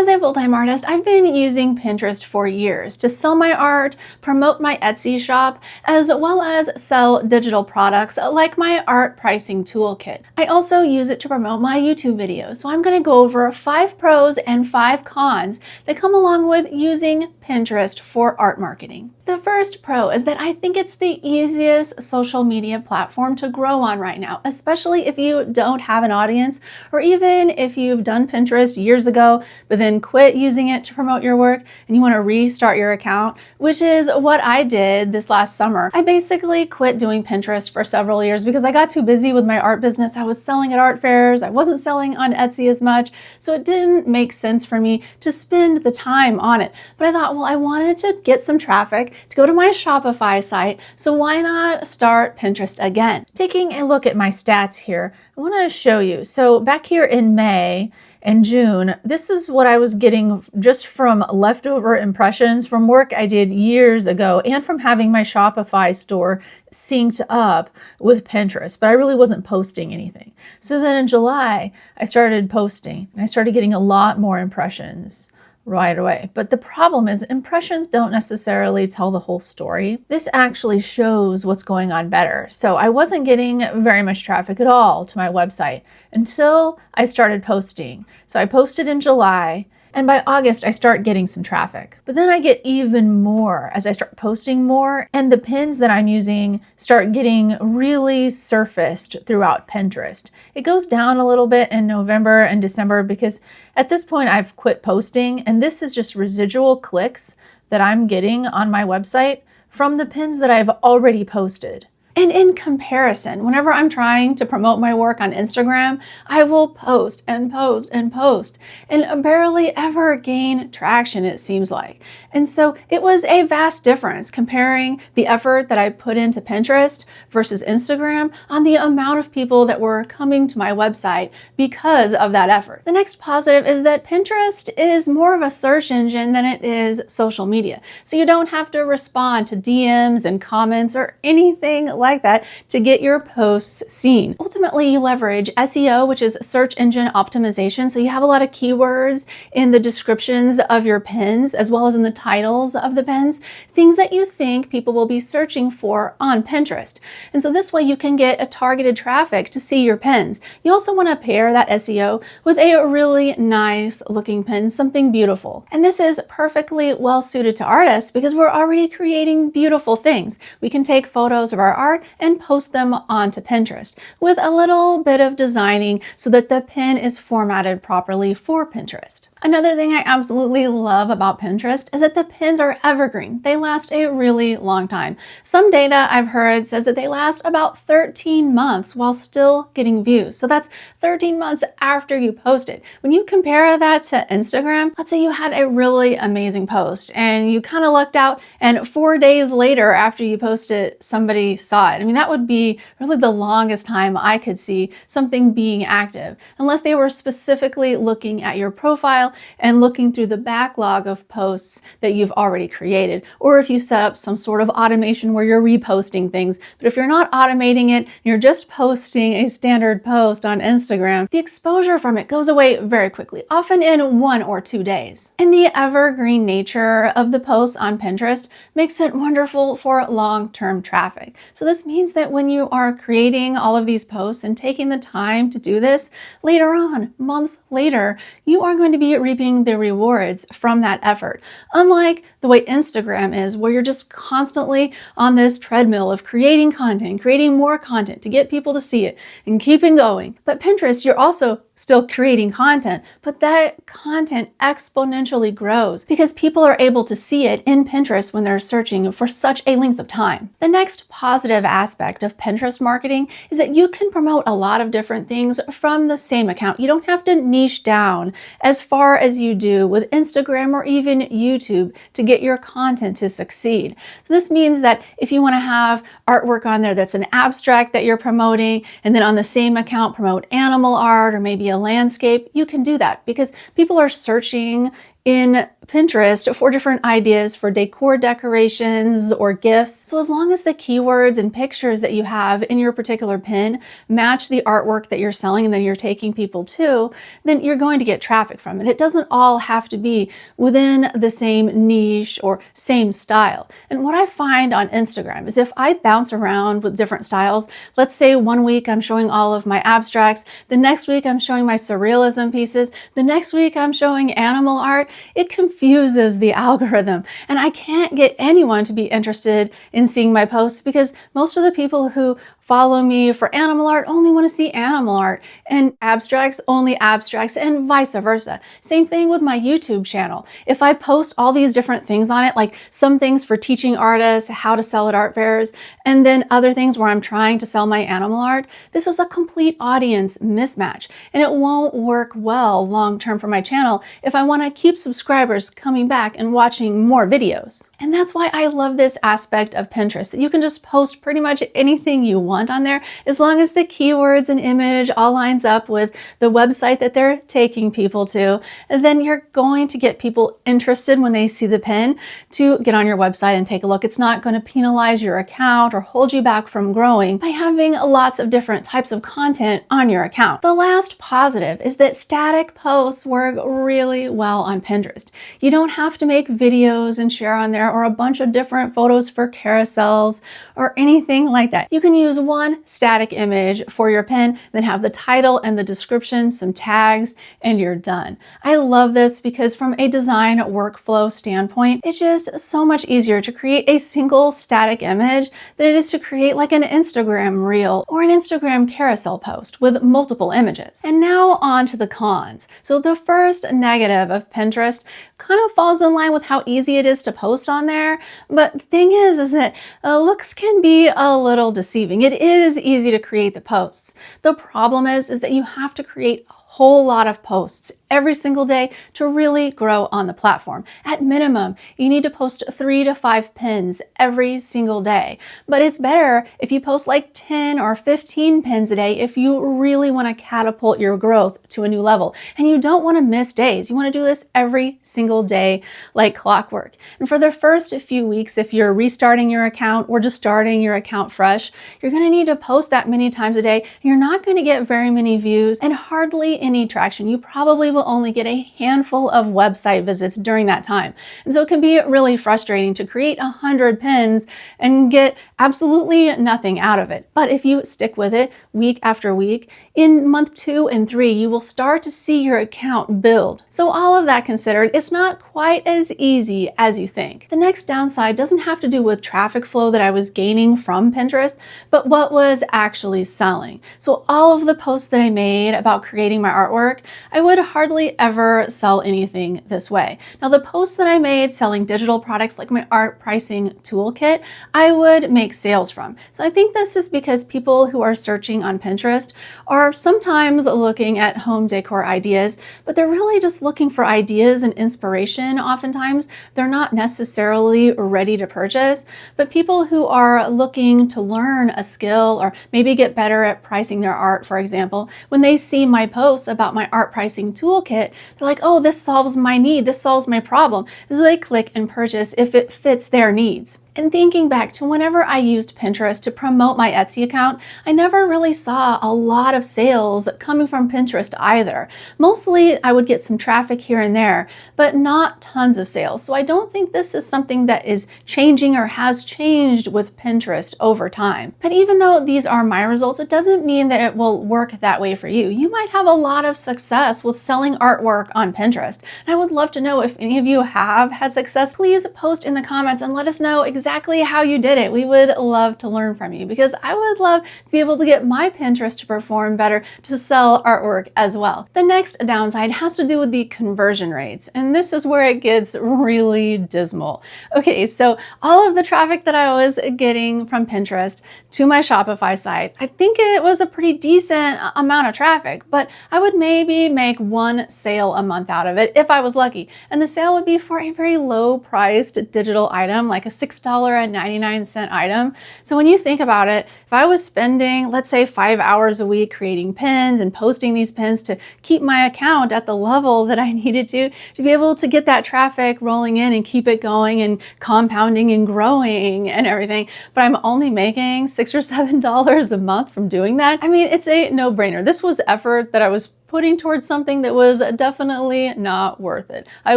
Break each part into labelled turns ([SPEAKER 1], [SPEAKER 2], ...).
[SPEAKER 1] As a full-time artist, I've been using Pinterest for years to sell my art, promote my Etsy shop, as well as sell digital products like my art pricing toolkit. I also use it to promote my YouTube videos, so I'm going to go over 5 pros and 5 cons that come along with using Pinterest for art marketing. The first pro is that I think it's the easiest social media platform to grow on right now, especially if you don't have an audience, or even if you've done Pinterest years ago, but then quit using it to promote your work and you want to restart your account, which is what I did this last summer. I basically quit doing Pinterest for several years because I got too busy with my art business. I was selling at art fairs, I wasn't selling on Etsy as much, so it didn't make sense for me to spend the time on it. But I thought, well, I wanted to get some traffic to go to my Shopify site, so why not start Pinterest again? Taking a look at my stats here, I want to show you. So back here in May and June, this is what I was getting just from leftover impressions from work I did years ago and from having my Shopify store synced up with Pinterest, but I really wasn't posting anything. So then in July, I started posting and I started getting a lot more impressions right away. But the problem is impressions don't necessarily tell the whole story. This actually shows what's going on better. So I wasn't getting very much traffic at all to my website until I started posting. So I posted in July, and by August, I start getting some traffic. But then I get even more as I start posting more, and the pins that I'm using start getting really surfaced throughout Pinterest. It goes down a little bit in November and December because at this point I've quit posting, and this is just residual clicks that I'm getting on my website from the pins that I've already posted. And in comparison, whenever I'm trying to promote my work on Instagram, I will post and post and post and barely ever gain traction, it seems like. And so it was a vast difference comparing the effort that I put into Pinterest versus Instagram on the amount of people that were coming to my website because of that effort. The next positive is that Pinterest is more of a search engine than it is social media. So you don't have to respond to DMs and comments or anything like that to get your posts seen. Ultimately, you leverage SEO, which is search engine optimization. So you have a lot of keywords in the descriptions of your pins, as well as in the titles of the pins, things that you think people will be searching for on Pinterest. And so this way you can get a targeted traffic to see your pins. You also want to pair that SEO with a really nice looking pin, something beautiful. And this is perfectly well suited to artists because we're already creating beautiful things. We can take photos of our art and post them onto Pinterest with a little bit of designing so that the pin is formatted properly for Pinterest. Another thing I absolutely love about Pinterest is that the pins are evergreen. They last a really long time. Some data I've heard says that they last about 13 months while still getting views. So that's 13 months after you post it. When you compare that to Instagram, let's say you had a really amazing post and you kind of lucked out and 4 days later after you posted, somebody saw it. I mean, that would be really the longest time I could see something being active, unless they were specifically looking at your profile and looking through the backlog of posts that you've already created, or if you set up some sort of automation where you're reposting things. But if you're not automating it, you're just posting a standard post on Instagram, the exposure from it goes away very quickly, often in 1 or 2 days. And the evergreen nature of the posts on Pinterest makes it wonderful for long-term traffic. So this means that when you are creating all of these posts and taking the time to do this, later on, months later, you are going to be reaping the rewards from that effort. Unlike the way Instagram is, where you're just constantly on this treadmill of creating content, creating more content to get people to see it and keeping going. But Pinterest, you're also still creating content, but that content exponentially grows because people are able to see it in Pinterest when they're searching for such a length of time. The next positive aspect of Pinterest marketing is that you can promote a lot of different things from the same account. You don't have to niche down as far as you do with Instagram or even YouTube to get your content to succeed. So this means that if you want to have artwork on there that's an abstract that you're promoting, and then on the same account promote animal art or maybe a landscape, you can do that because people are searching in Pinterest for different ideas for decor decorations or gifts. So as long as the keywords and pictures that you have in your particular pin match the artwork that you're selling and then you're taking people to, then you're going to get traffic from it. It doesn't all have to be within the same niche or same style. And what I find on Instagram is if I bounce around with different styles, let's say one week I'm showing all of my abstracts, the next week I'm showing my surrealism pieces, the next week I'm showing animal art, it confuses the algorithm. And I can't get anyone to be interested in seeing my posts because most of the people who follow me for animal art only want to see animal art, and abstracts only abstracts, and vice versa. Same thing with my YouTube channel. If I post all these different things on it, like some things for teaching artists how to sell at art fairs, and then other things where I'm trying to sell my animal art, this is a complete audience mismatch, and it won't work well long term for my channel if I want to keep subscribers coming back and watching more videos. And that's why I love this aspect of Pinterest, that you can just post pretty much anything you want on there as long as the keywords and image all lines up with the website that they're taking people to. And then you're going to get people interested when they see the pin to get on your website and take a look. It's not going to penalize your account or hold you back from growing by having lots of different types of content on your account. The last positive is that static posts work really well on Pinterest. You don't have to make videos and share on there or a bunch of different photos for carousels or anything like that. You can use one static image for your pin, then have the title and the description, some tags, and you're done. I love this because from a design workflow standpoint, it's just so much easier to create a single static image than it is to create like an Instagram reel or an Instagram carousel post with multiple images. And now on to the cons. So the first negative of Pinterest kind of falls in line with how easy it is to post on there. But the thing is that looks can be a little deceiving. It is easy to create the posts. The problem is that you have to create a whole lot of posts every single day to really grow on the platform. At minimum, you need to post 3 to 5 pins every single day. But it's better if you post like 10 or 15 pins a day if you really want to catapult your growth to a new level. And you don't want to miss days. You want to do this every single day like clockwork. And for the first few weeks, if you're restarting your account or just starting your account fresh, you're going to need to post that many times a day. You're not going to get very many views and hardly any traction. You probably will only get a handful of website visits during that time. And so it can be really frustrating to create 100 pins and get absolutely nothing out of it. But if you stick with it week after week, in month 2 and 3, you will start to see your account build. So all of that considered, it's not quite as easy as you think. The next downside doesn't have to do with traffic flow that I was gaining from Pinterest, but what was actually selling. So all of the posts that I made about creating my artwork, I would hardly ever sell anything this way. Now the posts that I made selling digital products like my art pricing toolkit, I would make sales from. So I think this is because people who are searching on Pinterest are sometimes looking at home decor ideas, but they're really just looking for ideas and inspiration. Oftentimes, they're not necessarily ready to purchase, but people who are looking to learn a skill or maybe get better at pricing their art, for example, when they see my posts about my art pricing toolkit, they're like, oh, this solves my need, this solves my problem. So they click and purchase if it fits their needs. And thinking back to whenever I used Pinterest to promote my Etsy account, I never really saw a lot of sales coming from Pinterest either. Mostly I would get some traffic here and there, but not tons of sales. So I don't think this is something that is changing or has changed with Pinterest over time. But even though these are my results, it doesn't mean that it will work that way for you. You might have a lot of success with selling artwork on Pinterest. And I would love to know if any of you have had success. Please post in the comments and let us know exactly how you did it. We would love to learn from you because I would love to be able to get my Pinterest to perform better to sell artwork as well. The next downside has to do with the conversion rates, and this is where it gets really dismal. Okay, so all of the traffic that I was getting from Pinterest to my Shopify site, I think it was a pretty decent amount of traffic, but I would maybe make 1 sale a month out of it if I was lucky. And the sale would be for a very low priced digital item like a $6 $1.99 item. So when you think about it, if I was spending, let's say 5 hours a week creating pins and posting these pins to keep my account at the level that I needed to be able to get that traffic rolling in and keep it going and compounding and growing and everything, but I'm only making $6 or $7 a month from doing that, I mean, it's a no-brainer. This was effort that I was putting towards something that was definitely not worth it. I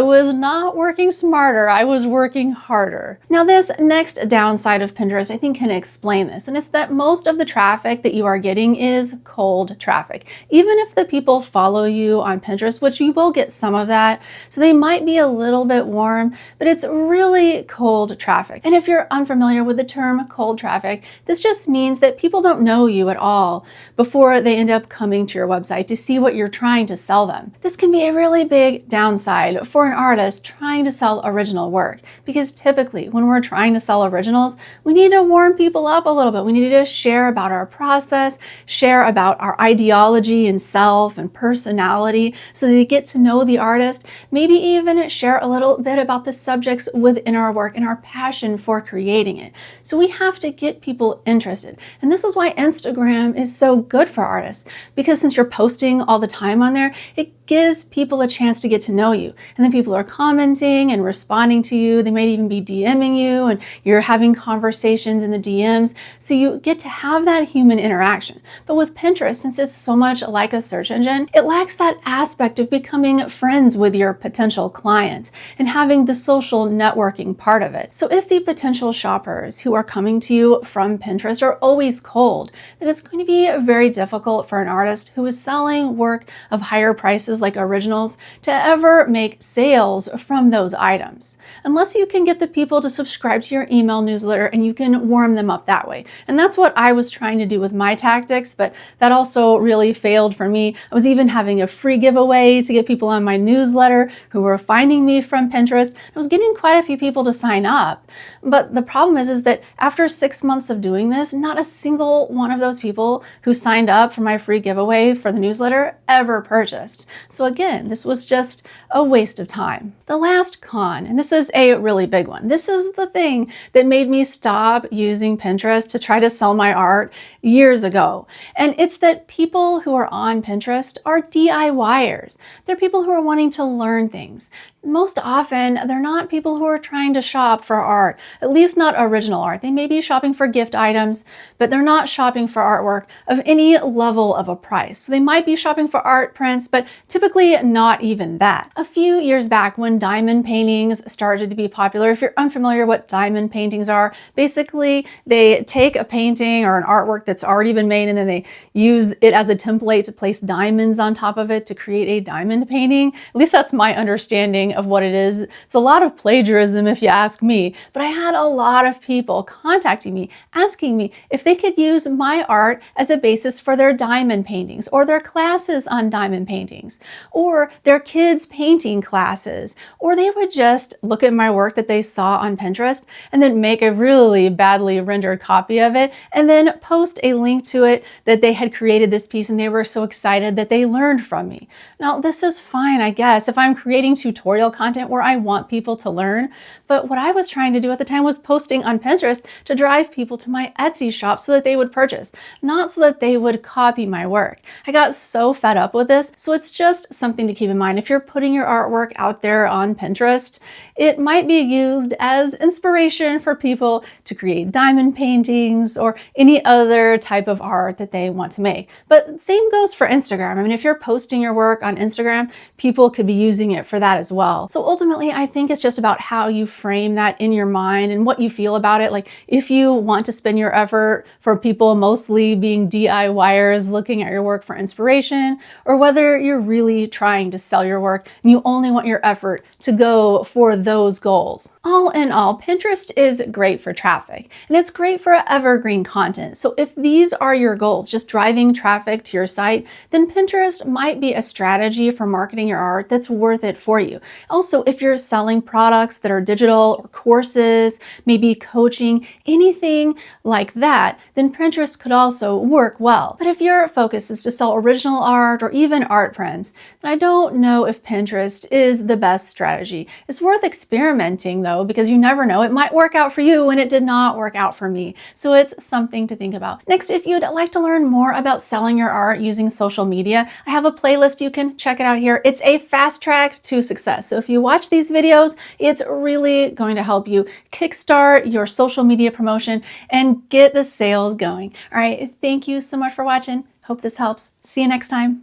[SPEAKER 1] was not working smarter, I was working harder. Now this next downside of Pinterest I think can explain this, and it's that most of the traffic that you are getting is cold traffic. Even if the people follow you on Pinterest, which you will get some of that, so they might be a little bit warm, but it's really cold traffic. And if you're unfamiliar with the term cold traffic, this just means that people don't know you at all before they end up coming to your website to see what you're trying to sell them. This can be a really big downside for an artist trying to sell original work, because typically when we're trying to sell originals, we need to warm people up a little bit. We need to share about our process, share about our ideology and self and personality so they get to know the artist, maybe even share a little bit about the subjects within our work and our passion for creating it. So we have to get people interested. And this is why Instagram is so good for artists, because since you're posting all the time on there, it gives people a chance to get to know you. And then people are commenting and responding to you. They might even be DMing you and you're having conversations in the DMs. So you get to have that human interaction. But with Pinterest, since it's so much like a search engine, it lacks that aspect of becoming friends with your potential clients and having the social networking part of it. So if the potential shoppers who are coming to you from Pinterest are always cold, then it's going to be very difficult for an artist who is selling work of higher prices like originals to ever make sales from those items, unless you can get the people to subscribe to your email newsletter and you can warm them up that way. And that's what I was trying to do with my tactics, but that also really failed for me. I was even having a free giveaway to get people on my newsletter who were finding me from Pinterest. I was getting quite a few people to sign up, but the problem is that after 6 months of doing this, not a single one of those people who signed up for my free giveaway for the newsletter ever purchased. So again, this was just a waste of time. The last con, and this is a really big one, this is the thing that made me stop using Pinterest to try to sell my art years ago. And it's that people who are on Pinterest are DIYers. They're people who are wanting to learn things. Most often, they're not people who are trying to shop for art, at least not original art. They may be shopping for gift items, but they're not shopping for artwork of any level of a price. So they might be shopping for art prints, but typically not even that. A few years back when diamond paintings started to be popular, if you're unfamiliar what diamond paintings are, basically they take a painting or an artwork that's already been made and then they use it as a template to place diamonds on top of it to create a diamond painting. At least that's my understanding of what it is. It's a lot of plagiarism if you ask me, but I had a lot of people contacting me, asking me if they could use my art as a basis for their diamond paintings or their classes on diamond paintings or their kids' painting classes, or they would just look at my work that they saw on Pinterest and then make a really badly rendered copy of it and then post a link to it that they had created this piece and they were so excited that they learned from me. Now, this is fine, I guess, if I'm creating tutorial content where I want people to learn, but what I was trying to do at the time was posting on Pinterest to drive people to my Etsy shop so that they would purchase, not so that they would copy my work. I got so fed up with this, so it's just something to keep in mind. If you're putting your artwork out there on Pinterest, it might be used as inspiration for people to create diamond paintings or any other type of art that they want to make. But same goes for Instagram. I mean, if you're posting your work on Instagram, people could be using it for that as well. So ultimately, I think it's just about how you frame that in your mind and what you feel about it. Like if you want to spend your effort for people mostly being DIYers looking at your work for inspiration, or whether you're really trying to sell your work and you only want your effort to go for those goals. All in all, Pinterest is great for traffic and it's great for evergreen content. So if these are your goals, just driving traffic to your site, then Pinterest might be a strategy for marketing your art that's worth it for you. Also, if you're selling products that are digital or courses, maybe coaching, anything like that, then Pinterest could also work well. But if your focus is to sell original art or even art prints, then I don't know if Pinterest is the best strategy. It's worth experimenting though, because you never know. It might work out for you when it did not work out for me. So it's something to think about. Next, if you'd like to learn more about selling your art using social media, I have a playlist. You can check it out here. It's a fast track to success. So if you watch these videos, it's really going to help you kickstart your social media promotion and get the sales going. All right. Thank you so much for watching. Hope this helps. See you next time.